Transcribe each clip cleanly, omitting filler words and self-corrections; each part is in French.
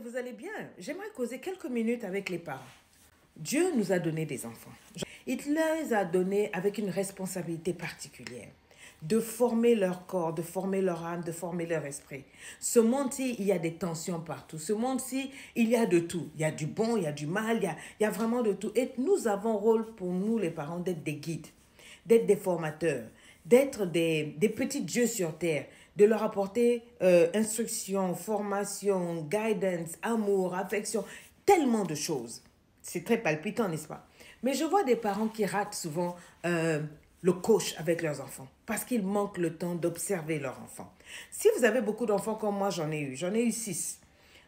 vous allez bien. J'aimerais causer quelques minutes avec les parents. Dieu nous a donné des enfants. Il les a donnés avec une responsabilité particulière de former leur corps, de former leur âme, de former leur esprit. Ce monde-ci, il y a des tensions partout. Ce monde-ci, il y a de tout. Il y a du bon, il y a du mal, il y a vraiment de tout. Et nous avons rôle pour nous, les parents, d'être des guides, d'être des formateurs, d'être des petits dieux sur terre, de leur apporter instruction, formation, guidance, amour, affection, tellement de choses. C'est très palpitant, n'est-ce pas? Mais je vois des parents qui ratent souvent le coach avec leurs enfants parce qu'ils manquent le temps d'observer leurs enfants. Si vous avez beaucoup d'enfants comme moi, j'en ai eu 6.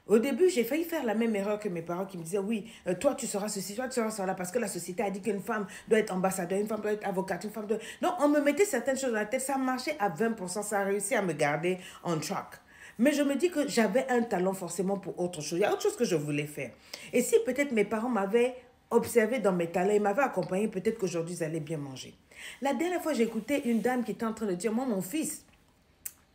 Au début, j'ai failli faire la même erreur que mes parents qui me disaient, oui, toi tu seras ceci, toi tu seras cela, parce que la société a dit qu'une femme doit être ambassadeur, une femme doit être avocate, une femme doit... Non, on me mettait certaines choses dans la tête, ça marchait à 20%, ça a réussi à me garder on track. Mais je me dis que j'avais un talent forcément pour autre chose. Il y a autre chose que je voulais faire. Et si peut-être mes parents m'avaient observé dans mes talents, ils m'avaient accompagné, peut-être qu'aujourd'hui, ils allaient bien manger. La dernière fois, j'ai écouté une dame qui était en train de dire, moi, mon fils,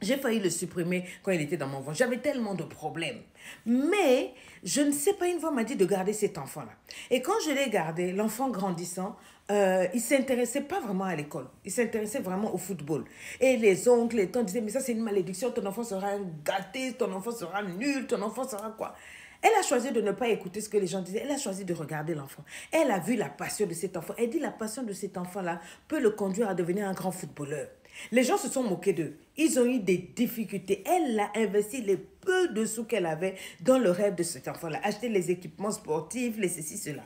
j'ai failli le supprimer quand il était dans mon ventre. J'avais tellement de problèmes. Mais je ne sais pas, une fois, m'a dit de garder cet enfant-là. Et quand je l'ai gardé, l'enfant grandissant, il ne s'intéressait pas vraiment à l'école. Il s'intéressait vraiment au football. Et les oncles, les tantes disaient, mais ça c'est une malédiction, ton enfant sera gâté, ton enfant sera nul, ton enfant sera quoi? Elle a choisi de ne pas écouter ce que les gens disaient. Elle a choisi de regarder l'enfant. Elle a vu la passion de cet enfant. Elle dit la passion de cet enfant-là peut le conduire à devenir un grand footballeur. Les gens se sont moqués d'eux. Ils ont eu des difficultés. Elle a investi les peu de sous qu'elle avait dans le rêve de cet enfant-là. Acheter les équipements sportifs, les ceci, cela.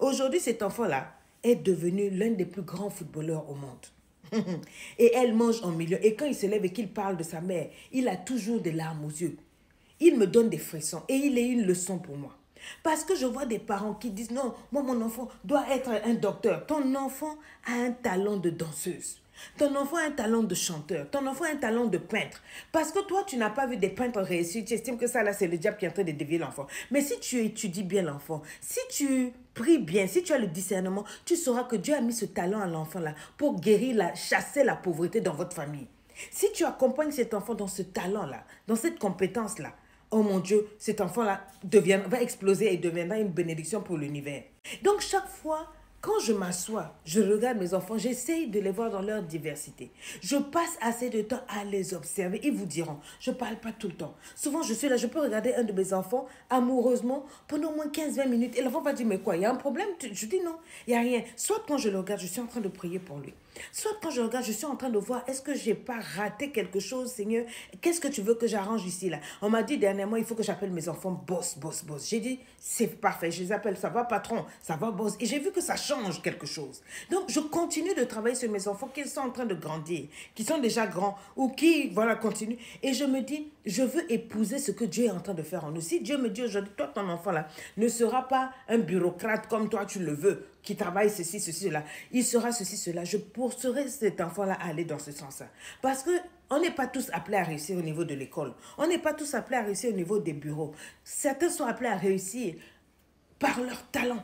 Aujourd'hui, cet enfant-là est devenu l'un des plus grands footballeurs au monde. Et elle mange en milieu. Et quand il se lève et qu'il parle de sa mère, il a toujours des larmes aux yeux. Il me donne des frissons et il est une leçon pour moi. Parce que je vois des parents qui disent, non, moi mon enfant doit être un docteur. Ton enfant a un talent de danseuse. Ton enfant a un talent de chanteur. Ton enfant a un talent de peintre. Parce que toi, tu n'as pas vu des peintres réussir. Tu estimes que ça, là, c'est le diable qui est en train de dévier l'enfant. Mais si tu étudies bien l'enfant, si tu pries bien, si tu as le discernement, tu sauras que Dieu a mis ce talent à l'enfant, là, pour guérir, chasser la pauvreté dans votre famille. Si tu accompagnes cet enfant dans ce talent-là, dans cette compétence-là, oh mon Dieu, cet enfant-là va exploser et deviendra une bénédiction pour l'univers. Donc chaque fois, quand je m'assois, je regarde mes enfants, j'essaye de les voir dans leur diversité. Je passe assez de temps à les observer. Ils vous diront, je ne parle pas tout le temps. Souvent, je suis là, je peux regarder un de mes enfants amoureusement pendant au moins 15-20 minutes. Et l'enfant va dire, mais quoi, il y a un problème? Je dis non, il n'y a rien. Soit quand je le regarde, je suis en train de prier pour lui. Soit quand je regarde, je suis en train de voir, est-ce que je n'ai pas raté quelque chose, Seigneur? Qu'est-ce que tu veux que j'arrange ici, là? On m'a dit dernièrement, il faut que j'appelle mes enfants boss, boss, boss. J'ai dit, c'est parfait, je les appelle, ça va patron, ça va boss. Et j'ai vu que ça change quelque chose. Donc, je continue de travailler sur mes enfants qui sont en train de grandir, qui sont déjà grands ou qui, voilà, continuent. Et je me dis, je veux épouser ce que Dieu est en train de faire en nous. Si Dieu me dit aujourd'hui, toi, ton enfant, là, ne sera pas un bureaucrate comme toi, tu le veux, qui travaille ceci, ceci, cela. Il sera ceci, cela. Je pousserai cet enfant-là à aller dans ce sens-là. Parce que on n'est pas tous appelés à réussir au niveau de l'école. On n'est pas tous appelés à réussir au niveau des bureaux. Certains sont appelés à réussir par leur talent.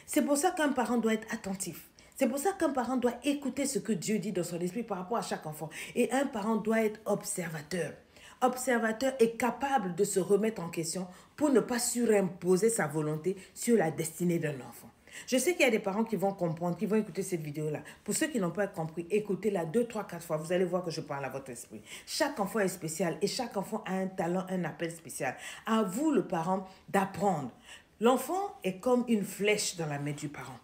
C'est pour ça qu'un parent doit être attentif. C'est pour ça qu'un parent doit écouter ce que Dieu dit dans son esprit par rapport à chaque enfant. Et un parent doit être observateur. Observateur est capable de se remettre en question pour ne pas surimposer sa volonté sur la destinée d'un enfant. Je sais qu'il y a des parents qui vont comprendre, qui vont écouter cette vidéo-là. Pour ceux qui n'ont pas compris, écoutez-la 2, 3, 4 fois. Vous allez voir que je parle à votre esprit. Chaque enfant est spécial et chaque enfant a un talent, un appel spécial. À vous, le parent, d'apprendre. L'enfant est comme une flèche dans la main du parent.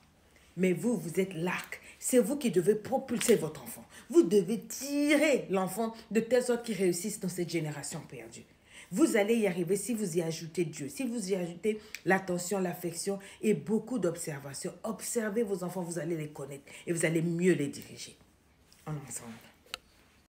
Mais vous, vous êtes l'arc. C'est vous qui devez propulser votre enfant. Vous devez tirer l'enfant de telle sorte qu'il réussisse dans cette génération perdue. Vous allez y arriver si vous y ajoutez Dieu, si vous y ajoutez l'attention, l'affection et beaucoup d'observation. Observez vos enfants, vous allez les connaître et vous allez mieux les diriger. En ensemble.